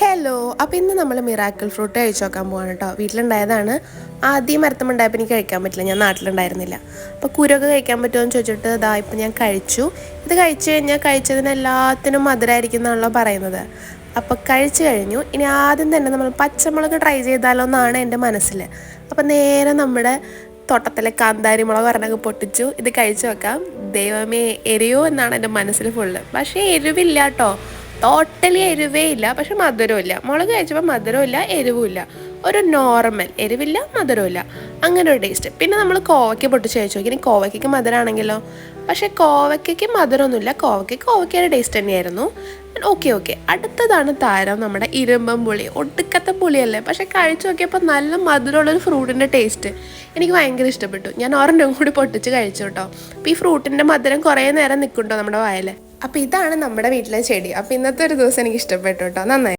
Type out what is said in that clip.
Hello, അപ്പോൾ ഇന്ന് നമ്മൾ മിറാക്കിൾ ഫ്രൂട്ട് കഴിച്ചു നോക്കാൻ പോവാണ് കേട്ടോ. വീട്ടിലുണ്ടായതാണ്. ആദ്യം മരത്തമുണ്ടായപ്പോൾ എനിക്ക് കഴിക്കാൻ പറ്റില്ല, ഞാൻ നാട്ടിലുണ്ടായിരുന്നില്ല. അപ്പോൾ കുരൊക്കെ കഴിക്കാൻ പറ്റുമോ എന്ന് ചോദിച്ചിട്ട് ഇതാ ഇപ്പം ഞാൻ കഴിച്ചു. ഇത് കഴിച്ചു കഴിഞ്ഞാൽ കഴിച്ചതിന് എല്ലാത്തിനും മധുരമായിരിക്കും എന്നാണല്ലോ പറയുന്നത്. അപ്പോൾ കഴിച്ചു കഴിഞ്ഞു. ഇനി ആദ്യം തന്നെ നമ്മൾ പച്ചമുളക് ട്രൈ ചെയ്താലോ എന്നാണ് എൻ്റെ മനസ്സിൽ. അപ്പോൾ നേരെ നമ്മുടെ തോട്ടത്തിലെ കാന്താരി മുളക് ഒരെണ്ണമൊക്കെ പൊട്ടിച്ചു. ഇത് കഴിച്ചു വെക്കാം. ദൈവമേ, എരിയോ എന്നാണ് എൻ്റെ മനസ്സിൽ ഫുള്ള്. പക്ഷേ എരിവില്ല കേട്ടോ, ടോട്ടലി എരിവേ ഇല്ല, പക്ഷെ മധുരമില്ല. മുളക് കഴിച്ചപ്പോൾ മധുരമില്ല, എരിവുമില്ല, ഒരു നോർമൽ, എരിവില്ല മധുരമില്ല, അങ്ങനെ ഒരു ടേസ്റ്റ്. പിന്നെ നമ്മൾ കോവയ്ക്ക് പൊട്ടിച്ച് കഴിച്ചു നോക്കി. ഇനി കോവയ്ക്ക് മധുരമാണെങ്കിലോ, പക്ഷേ കോവയ്ക്ക് മധുരമൊന്നുമില്ല, കോവയ്ക്കയുടെ ടേസ്റ്റ് തന്നെയായിരുന്നു. ഓക്കെ. അടുത്തതാണ് താരം നമ്മുടെ ഇരുമ്പം പുളി. ഒടുക്കത്തെ പുളിയല്ലേ, പക്ഷെ കഴിച്ചു നോക്കിയപ്പോൾ നല്ല മധുരമുള്ളൊരു ഫ്രൂട്ടിൻ്റെ ടേസ്റ്റ്. എനിക്ക് ഭയങ്കര ഇഷ്ടപ്പെട്ടു. ഞാൻ ഒരെണ്ണം കൂടി പൊട്ടിച്ച് കഴിച്ചു കേട്ടോ. അപ്പോൾ ഈ ഫ്രൂട്ടിൻ്റെ മധുരം കുറേ നേരം നിൽക്കുന്നുണ്ടോ നമ്മുടെ വായിൽ. അപ്പോൾ ഇതാണ് നമ്മുടെ വീട്ടിലെ ചെടി. അപ്പോൾ ഇന്നത്തെ ഒരു ദിവസം എനിക്ക് ഇഷ്ടപ്പെട്ടു കേട്ടോ, നന്നായി.